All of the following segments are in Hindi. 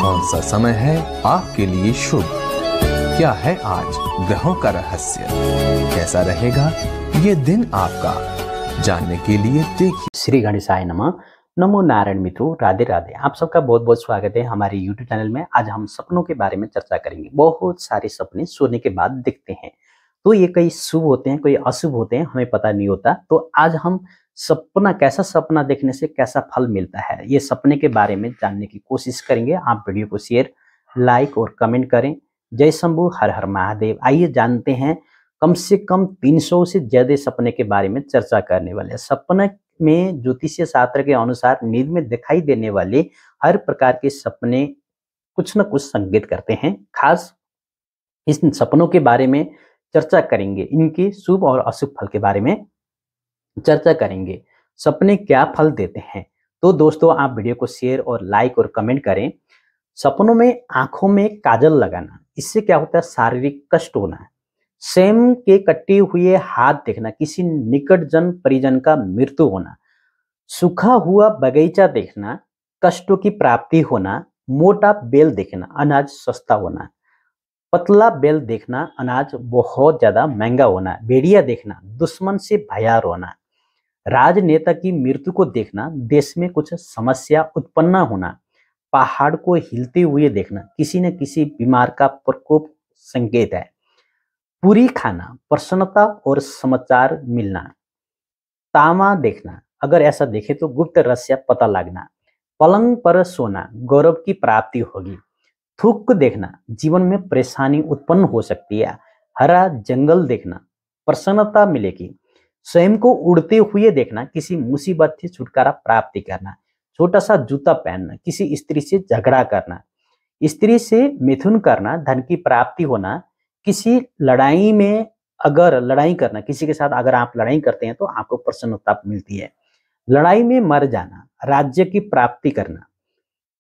कौन सा समय है आपके लिए शुभ? क्या है आज ग्रहों का रहस्य? कैसा रहेगा ये दिन आपका? जानने के लिए देखिए। श्री गणेशाय नमः। नमो नारायण मित्रों, राधे राधे। आप सबका बहुत बहुत स्वागत है हमारे YouTube चैनल में। आज हम सपनों के बारे में चर्चा करेंगे। बहुत सारे सपने सोने के बाद दिखते हैं, तो ये कई शुभ होते हैं, कोई अशुभ होते हैं, हमें पता नहीं होता। तो आज हम सपना, कैसा सपना देखने से कैसा फल मिलता है, ये सपने के बारे में जानने की कोशिश करेंगे। आप वीडियो को शेयर, लाइक और कमेंट करें। जय शंभू, हर हर महादेव। आइए जानते हैं कम से कम 300 से ज्यादा सपने के बारे में चर्चा करने वाले हैं। सपने में ज्योतिषीय शास्त्र के अनुसार नींद में दिखाई देने वाले हर प्रकार के सपने कुछ न कुछ संकेत करते हैं। खास इस सपनों के बारे में चर्चा करेंगे, इनके शुभ और अशुभ फल के बारे में चर्चा करेंगे। सपने क्या फल देते हैं? तो दोस्तों, आप वीडियो को शेयर और लाइक और कमेंट करें। सपनों में आंखों में काजल लगाना, इससे क्या होता है? शारीरिक कष्ट होना। स्वयं के कटे हुए हाथ देखना, किसी निकटजन परिजन का मृत्यु होना। सूखा हुआ बगीचा देखना, कष्टों की प्राप्ति होना। मोटा बेल देखना, अनाज सस्ता होना। पतला बेल देखना, अनाज बहुत ज्यादा महंगा होना। भेड़िया देखना, दुश्मन से भयार होना। राजनेता की मृत्यु को देखना, देश में कुछ समस्या उत्पन्न होना। पहाड़ को हिलते हुए देखना, किसी न किसी बीमार का प्रकोप संकेत है। पूरी खाना, प्रसन्नता और समाचार मिलना। तामा देखना, अगर ऐसा देखे तो गुप्त रहस्य पता लगना। पलंग पर सोना, गौरव की प्राप्ति होगी। थूक देखना, जीवन में परेशानी उत्पन्न हो सकती है। हरा जंगल देखना, प्रसन्नता मिलेगी। स्वयं को उड़ते हुए देखना, किसी मुसीबत से छुटकारा प्राप्ति करना। छोटा सा जूता पहनना, किसी स्त्री से झगड़ा करना। स्त्री से मिथुन करना, धन की प्राप्ति होना। किसी लड़ाई में अगर लड़ाई करना, किसी के साथ अगर आप लड़ाई करते हैं तो आपको प्रसन्नता मिलती है। लड़ाई में मर जाना, राज्य की प्राप्ति करना।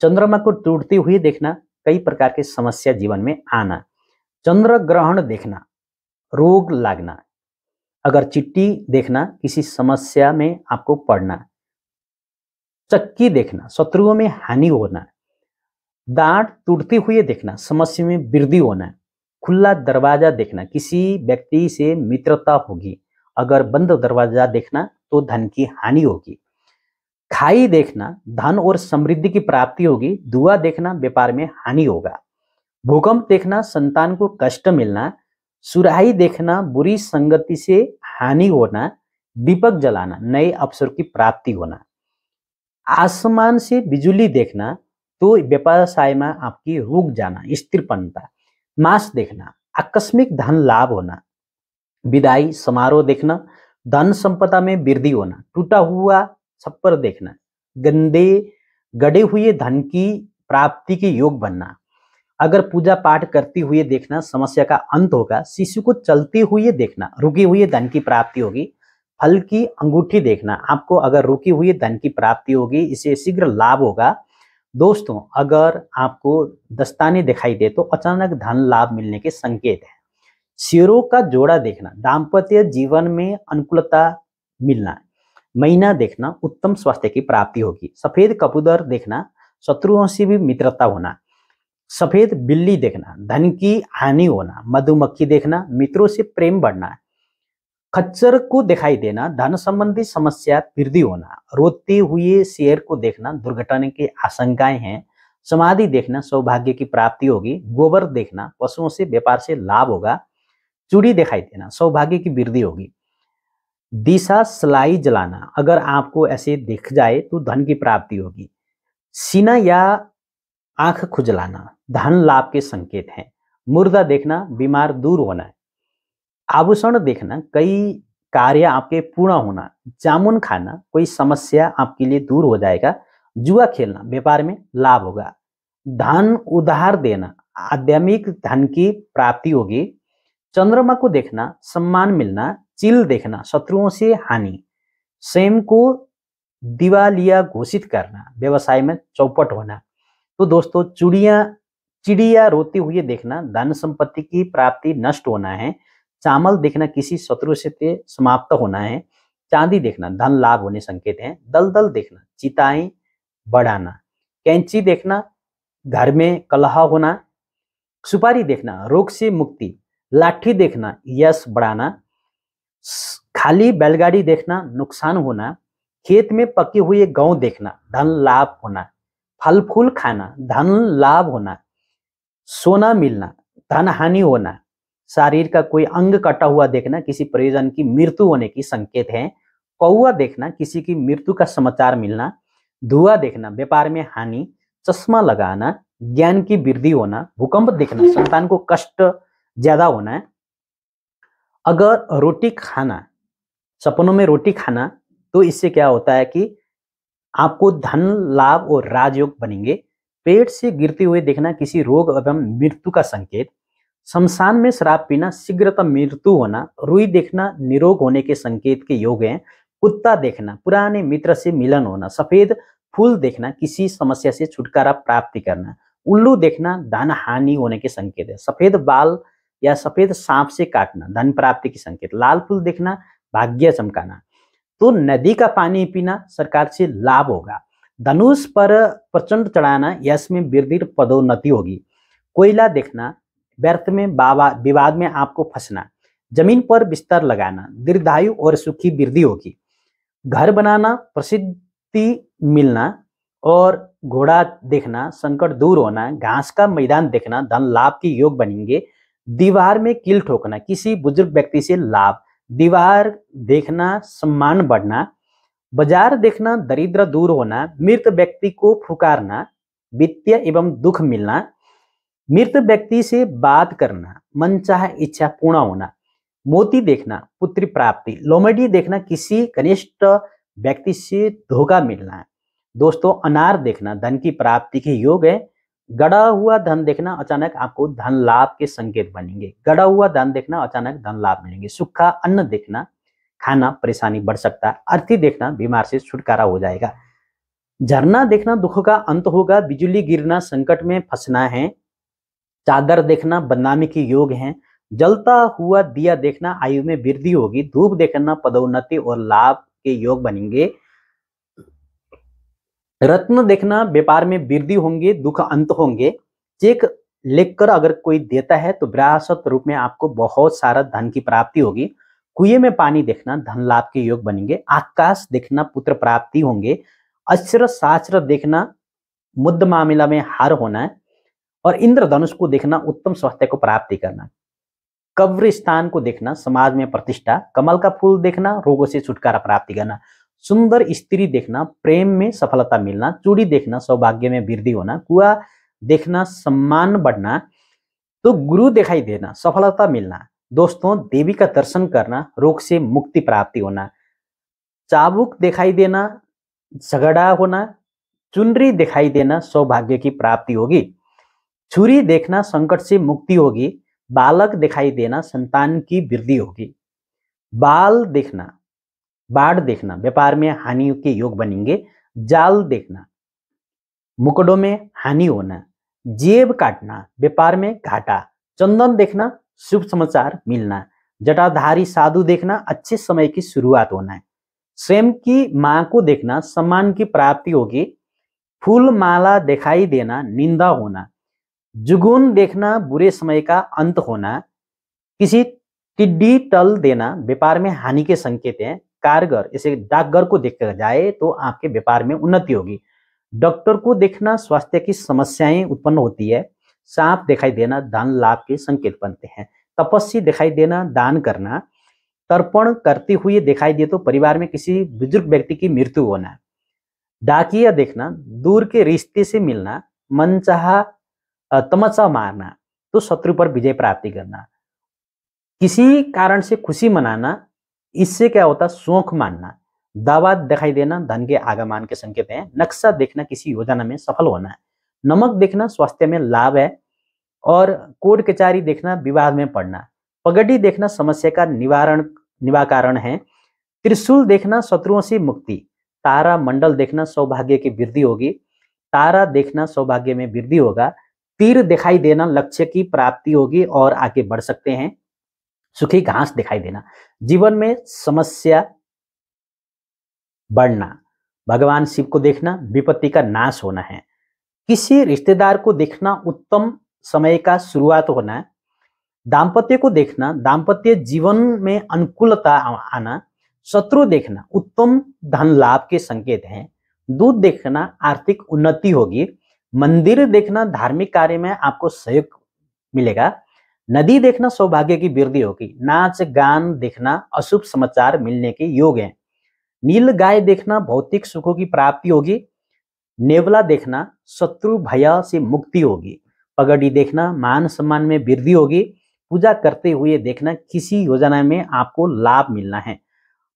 चंद्रमा को टूटते हुए देखना, कई प्रकार की समस्या जीवन में आना। चंद्र ग्रहण देखना, रोग लगना। अगर चिट्ठी देखना, किसी समस्या में आपको पड़ना। चक्की देखना, शत्रुओं में हानि होना। दांत टूटते हुए देखना, समस्या में वृद्धि होना। खुला दरवाजा देखना, किसी व्यक्ति से मित्रता होगी। अगर बंद दरवाजा देखना तो धन की हानि होगी। खाई देखना, धन और समृद्धि की प्राप्ति होगी। धुआं देखना, व्यापार में हानि होगा। भूकंप देखना, संतान को कष्ट मिलना। सुराही देखना, बुरी संगति से हानि होना। दीपक जलाना, नए अवसर की प्राप्ति होना। आसमान से बिजली देखना तो व्यवसाय में आपकी रुक जाना, स्थिरपनता। मांस देखना, आकस्मिक धन लाभ होना। विदाई समारोह देखना, धन संपदा में वृद्धि होना। टूटा हुआ छप्पर देखना, गड़े हुए धन की प्राप्ति के योग बनना। अगर पूजा पाठ करते हुए देखना, समस्या का अंत होगा। शिशु को चलते हुए देखना, रुके हुए धन की प्राप्ति होगी। फल की अंगूठी देखना, आपको अगर रुकी हुई धन की प्राप्ति होगी, इसे शीघ्र लाभ होगा। दोस्तों, अगर आपको दस्ताने दिखाई दे तो अचानक धन लाभ मिलने के संकेत है। शेरों का जोड़ा देखना, दाम्पत्य जीवन में अनुकूलता मिलना। महीना देखना, उत्तम स्वास्थ्य की प्राप्ति होगी। सफेद कबूतर देखना, शत्रुओं से भी मित्रता होना। सफेद बिल्ली देखना, धन की हानि होना। मधुमक्खी देखना, मित्रों से प्रेम बढ़ना। खच्चर को दिखाई देना, धन संबंधी समस्या वृद्धि होना। रोते हुए शेर को देखना, दुर्घटना की आशंकाएं हैं। समाधि देखना, सौभाग्य की प्राप्ति होगी। गोबर देखना, पशुओं से व्यापार से लाभ होगा। चूड़ी दिखाई देना, सौभाग्य की वृद्धि होगी। दिशा सलाई जलाना, अगर आपको ऐसे दिख जाए तो धन की प्राप्ति होगी। सीना या आंख खुजलाना, धन लाभ के संकेत हैं। मुर्दा देखना, बीमार दूर होना। आभूषण देखना, कई कार्य आपके पूर्ण होना। जामुन खाना, कोई समस्या आपके लिए दूर हो जाएगा। जुआ खेलना, व्यापार में लाभ होगा। धन उधार देना, आध्यात्मिक धन की प्राप्ति होगी। चंद्रमा को देखना, सम्मान मिलना। चिल देखना, शत्रुओं से हानि। स्वयं को दिवालिया घोषित करना, व्यवसाय में चौपट होना। तो दोस्तों, चिड़िया रोते हुए देखना, धन संपत्ति की प्राप्ति नष्ट होना है। चावल देखना, किसी शत्रु से समाप्त होना है। चांदी देखना, धन लाभ होने संकेत हैं। दलदल देखना, चिताएं बढ़ाना। कैंची देखना, घर में कलह होना। सुपारी देखना रोग से मुक्ति। लाठी देखना यश बढ़ाना। खाली बैलगाड़ी देखना नुकसान होना। खेत में पके हुए गेहूं देखना धन लाभ होना। फल फूल खाना धन लाभ होना। सोना मिलना धन हानि होना। शरीर का कोई अंग कटा हुआ देखना किसी परिजन की मृत्यु होने की संकेत है। कौवा देखना किसी की मृत्यु का समाचार मिलना। धुआं देखना व्यापार में हानि। चश्मा लगाना ज्ञान की वृद्धि होना। भूकंप देखना संतान को कष्ट ज्यादा होना है। अगर रोटी खाना, सपनों में रोटी खाना, तो इससे क्या होता है कि आपको धन लाभ और राजयोग बनेंगे। पेट से गिरते हुए देखना किसी रोग एवं मृत्यु का संकेत। शमशान में शराब पीना शीघ्रतम मृत्यु होना। रुई देखना निरोग होने के संकेत के योग हैं। कुत्ता देखना पुराने मित्र से मिलन होना। सफेद फूल देखना किसी समस्या से छुटकारा प्राप्ति करना। उल्लू देखना धन हानि होने के संकेत है। सफेद बाल या सफेद सांप से काटना धन प्राप्ति के संकेत। लाल फूल देखना भाग्य चमकाना। तो नदी का पानी पीना सरकार से लाभ होगा। धनुष पर प्रचंड चढ़ाना यश में वृद्धि पदोन्नति होगी। कोयला देखना व्यर्थ में विवाद में आपको फंसना। जमीन पर बिस्तर लगाना दीर्घायु और सुखी वृद्धि होगी। घर बनाना प्रसिद्धि मिलना और घोड़ा देखना संकट दूर होना। घास का मैदान देखना धन लाभ के योग बनेंगे। दीवार में कील ठोकना किसी बुजुर्ग व्यक्ति से लाभ। दीवार देखना सम्मान बढ़ना। बाजार देखना दरिद्र दूर होना। मृत व्यक्ति को पुकारना वित्तीय एवं दुख मिलना। मृत व्यक्ति से बात करना मनचाहा इच्छा पूर्ण होना। मोती देखना पुत्री प्राप्ति। लोमड़ी देखना किसी कनिष्ठ व्यक्ति से धोखा मिलना। दोस्तों अनार देखना धन की प्राप्ति के योग है। गड़ा हुआ धन देखना अचानक आपको धन लाभ के संकेत बनेंगे। गड़ा हुआ धन देखना अचानक धन लाभ मिलेंगे। सूखा अन्न देखना खाना परेशानी बढ़ सकता है। अर्थी देखना बीमार से छुटकारा हो जाएगा। झरना देखना दुख का अंत होगा। बिजली गिरना संकट में फंसना है। चादर देखना बदनामी के योग हैं। जलता हुआ दिया देखना आयु में वृद्धि होगी। धूप देखना पदोन्नति और लाभ के योग बनेंगे। रत्न देखना व्यापार में वृद्धि होंगे दुख अंत होंगे। चेक लिखकर अगर कोई देता है तो विरासत रूप में आपको बहुत सारा धन की प्राप्ति होगी। कुएं में पानी देखना धन लाभ के योग बनेंगे। आकाश देखना पुत्र प्राप्ति होंगे। अस्त्र शास्त्र देखना मुद्द मामला में हार होना है। और इंद्रधनुष को देखना उत्तम स्वास्थ्य को प्राप्ति करना। कब्रिस्तान को देखना समाज में प्रतिष्ठा। कमल का फूल देखना रोगों से छुटकारा प्राप्ति करना। सुंदर स्त्री देखना प्रेम में सफलता मिलना। चूड़ी देखना सौभाग्य में वृद्धि होना। कुआ देखना सम्मान बढ़ना। तो गुरु दिखाई देना सफलता मिलना। दोस्तों देवी का दर्शन करना रोग से मुक्ति प्राप्ति होना। चाबुक दिखाई देना झगड़ा होना। चुनरी दिखाई देना सौभाग्य की प्राप्ति होगी। छुरी देखना संकट से मुक्ति होगी। बालक दिखाई देना संतान की वृद्धि होगी। बाल देखना बाढ़ देखना व्यापार में हानि के योग बनेंगे। जाल देखना मुकड़ों में हानि होना। जेब काटना व्यापार में घाटा। चंदन देखना शुभ समाचार मिलना। जटाधारी साधु देखना अच्छे समय की शुरुआत होना है। स्वयं की मां को देखना सम्मान की प्राप्ति होगी। फूल माला दिखाई देना निंदा होना। जुगुन देखना बुरे समय का अंत होना। किसी टिड्डी टल देना व्यापार में हानि के संकेत हैं। कारगर इसे डाकघर को देखकर जाए तो आपके व्यापार में उन्नति होगी। डॉक्टर को देखना स्वास्थ्य की समस्याएं उत्पन्न होती है। सांप दिखाई देना धन लाभ के संकेत बनते हैं। तपस्वी दिखाई देना दान करना। तर्पण करते हुए दिखाई दे तो परिवार में किसी बुजुर्ग व्यक्ति की मृत्यु होना। डाकिया देखना दूर के रिश्ते से मिलना। मनचाहा तमचा मारना तो शत्रु पर विजय प्राप्ति करना। किसी कारण से खुशी मनाना इससे क्या होता शौक मानना। दावा दिखाई देना धन के आगमन के संकेत हैं। नक्शा देखना किसी योजना में सफल होना है। नमक देखना स्वास्थ्य में लाभ है। और कोर्ट कचहरी देखना विवाद में पड़ना। पगड़ी देखना समस्या का निवारण है। त्रिशूल देखना शत्रुओं से मुक्ति। तारा मंडल देखना सौभाग्य की वृद्धि होगी। तारा देखना सौभाग्य में वृद्धि होगा। तीर दिखाई देना लक्ष्य की प्राप्ति होगी और आगे बढ़ सकते हैं। सूखी घास दिखाई देना जीवन में समस्या बढ़ना। भगवान शिव को देखना विपत्ति का नाश होना है। किसी रिश्तेदार को देखना उत्तम समय का शुरुआत होना, दाम्पत्य को देखना दाम्पत्य जीवन में अनुकूलता आना, शत्रु देखना उत्तम धन लाभ के संकेत हैं, दूध देखना आर्थिक उन्नति होगी, मंदिर देखना धार्मिक कार्य में आपको सहयोग मिलेगा, नदी देखना सौभाग्य की वृद्धि होगी, नाच गान देखना अशुभ समाचार मिलने के योग हैं, नील गाय देखना भौतिक सुखों की प्राप्ति होगी, नेवला देखना शत्रु भय से मुक्ति होगी, पगड़ी देखना मान सम्मान में वृद्धि होगी, पूजा करते हुए देखना किसी योजना में आपको लाभ मिलना है,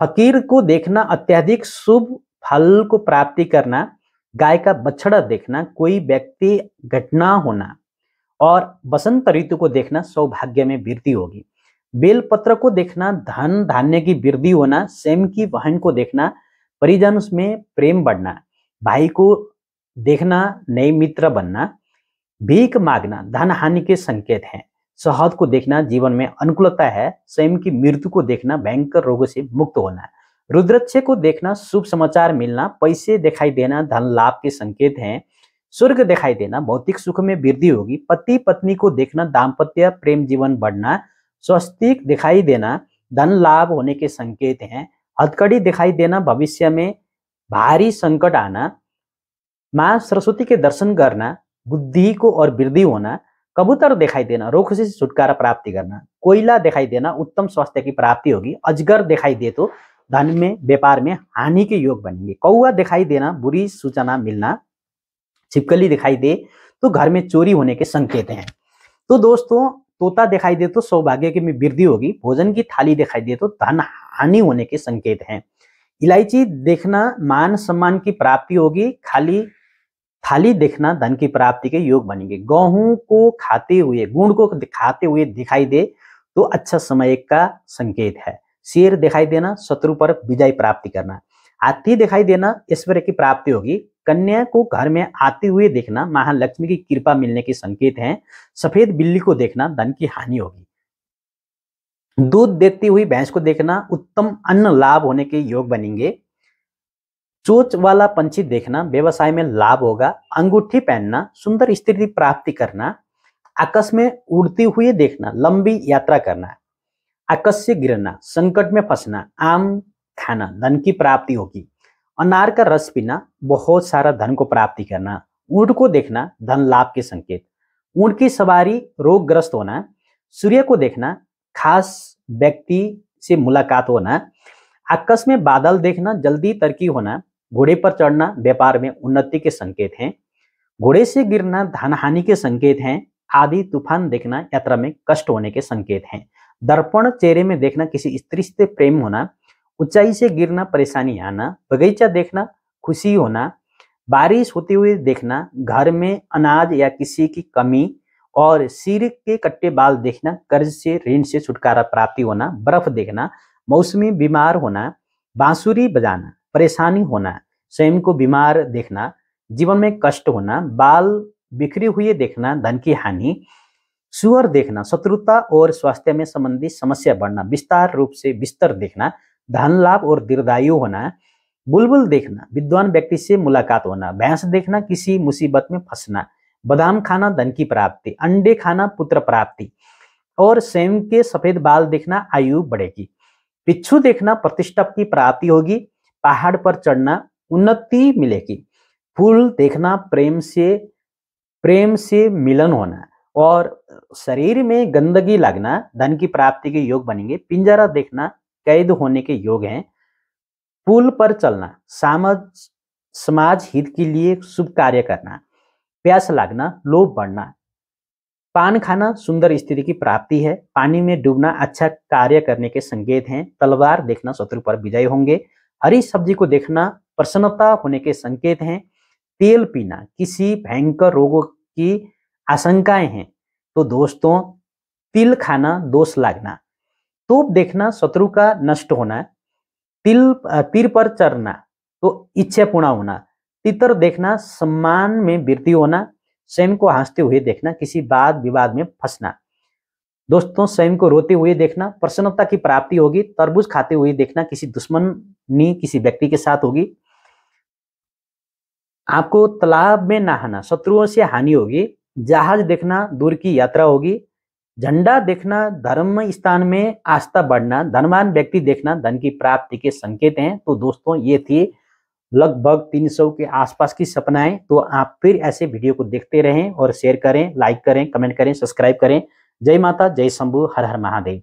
फकीर को देखना अत्यधिक शुभ फल को प्राप्ति करना, गाय का बछड़ा देखना कोई व्यक्ति घटना होना, और बसंत ऋतु को देखना सौभाग्य में वृद्धि होगी, बेलपत्र को देखना धन धान्य की वृद्धि होना, सेम की बहन को देखना परिजन में प्रेम बढ़ना, भाई को देखना नए मित्र बनना, भीख मांगना धन हानि के संकेत हैं, शहद को देखना जीवन में अनुकूलता है, स्वयं की मृत्यु को देखना भयंकर रोगों से मुक्त होना, रुद्राक्ष को देखना शुभ समाचार मिलना, पैसे दिखाई देना धन लाभ के संकेत हैं, स्वर्ग दिखाई देना भौतिक सुख में वृद्धि होगी, पति पत्नी को देखना दाम्पत्य प्रेम जीवन बढ़ना, स्वस्तिक दिखाई देना धन लाभ होने के संकेत हैं, हथकड़ी दिखाई देना भविष्य में भारी संकट आना, माँ सरस्वती के दर्शन करना बुद्धि को और वृद्धि होना, कबूतर दिखाई देना रोग से छुटकारा प्राप्ति करना, कोयला दिखाई देना उत्तम स्वास्थ्य की प्राप्ति होगी, अजगर दिखाई दे तो धन में व्यापार में हानि के योग बनेंगे, कौआ दिखाई देना बुरी सूचना मिलना, छिपकली दिखाई दे तो घर में चोरी होने के संकेत हैं। तो दोस्तों तोता दिखाई दे तो सौभाग्य की में वृद्धि होगी, भोजन की थाली दिखाई दे तो धन हानि होने के संकेत हैं, इलायची देखना मान सम्मान की प्राप्ति होगी, खाली थाली देखना धन की प्राप्ति के योग बनेंगे, गेहूं को खाते हुए गुड़ को खाते हुए दिखाई दे तो अच्छा समय का संकेत है, शेर दिखाई देना शत्रु पर विजय प्राप्ति करना, हाथी दिखाई देना ऐश्वर्य की प्राप्ति होगी, कन्या को घर में आते हुए देखना महालक्ष्मी की कृपा मिलने के संकेत हैं, सफेद बिल्ली को देखना धन की हानि होगी, दूध देती हुई भैंस को देखना उत्तम अन्न लाभ होने के योग बनेंगे, चोच वाला पंछी देखना व्यवसाय में लाभ होगा, अंगूठी पहनना सुंदर स्थिति प्राप्ति करना, आकाश में उड़ते हुए देखना लंबी यात्रा करना, आकाश से गिरना संकट में फंसना, आम खाना धन की प्राप्ति होगी, अनार का रस पीना बहुत सारा धन को प्राप्ति करना, ऊंट को देखना धन लाभ के संकेत, ऊंट की सवारी रोगग्रस्त होना, सूर्य को देखना खास व्यक्ति से मुलाकात होना, आकाश में बादल देखना जल्दी तरक्की होना, घोड़े पर चढ़ना व्यापार में उन्नति के संकेत हैं, घोड़े से गिरना धन हानि के संकेत हैं, आदि तूफान देखना यात्रा में कष्ट होने के संकेत हैं, दर्पण चेहरे में देखना किसी स्त्री से प्रेम होना, ऊंचाई से गिरना परेशानी आना, बगीचा देखना खुशी होना, बारिश होते हुए देखना घर में अनाज या किसी की कमी, और सिर के कट्टे बाल देखना कर्ज से ऋण से छुटकारा प्राप्ति होना, बर्फ देखना मौसमी बीमार होना, बांसुरी बजाना परेशानी होना, स्वयं को बीमार देखना जीवन में कष्ट होना, बाल बिखरे हुए देखना धन की हानि, सुअर देखना शत्रुता और स्वास्थ्य में संबंधित समस्या बढ़ना, विस्तार रूप से बिस्तर देखना धन लाभ और दीर्घायु होना, बुलबुल देखना विद्वान व्यक्ति से मुलाकात होना, भैंस देखना किसी मुसीबत में फंसना, बादाम खाना धन की प्राप्ति, अंडे खाना पुत्र प्राप्ति, और स्वयं के सफेद बाल देखना आयु बढ़ेगी, बिच्छू देखना प्रतिष्ठा की प्राप्ति होगी, पहाड़ पर चढ़ना उन्नति मिलेगी, फूल देखना प्रेम से मिलन होना, और शरीर में गंदगी लगना धन की प्राप्ति के योग बनेंगे, पिंजरा देखना कैद होने के योग हैं, पुल पर चलना समाज हित के लिए शुभ कार्य करना, प्यास लगना लोभ बढ़ना, पान खाना सुंदर स्थिति की प्राप्ति है, पानी में डूबना अच्छा कार्य करने के संकेत हैं, तलवार देखना शत्रु पर विजय होंगे, हरी सब्जी को देखना प्रसन्नता होने के संकेत हैं, तेल पीना किसी भयंकर रोगों की आशंकाएं हैं, तो दोस्तों तिल खाना दोष लगना, तोप देखना शत्रु का नष्ट होना, तीर पर चढ़ना तो इच्छा पूर्ण होना, तितर देखना सम्मान में वृद्धि होना, स्वयं को हंसते हुए देखना किसी वाद विवाद में फंसना, दोस्तों स्वयं को रोते हुए देखना प्रसन्नता की प्राप्ति होगी, तरबूज खाते हुए देखना किसी दुश्मनी किसी व्यक्ति के साथ होगी, आपको तालाब में नहाना, शत्रुओं से हानि होगी, जहाज देखना, दूर की यात्रा होगी, झंडा देखना, धर्म स्थान में आस्था बढ़ना, धनवान व्यक्ति देखना, धन की प्राप्ति के संकेत हैं। तो दोस्तों ये थी लगभग 300 के आसपास की सपनाएं। तो आप फिर ऐसे वीडियो को देखते रहें और शेयर करें, लाइक करें, कमेंट करें, सब्सक्राइब करें। जय माता, जय शंभू, हर हर महादेव।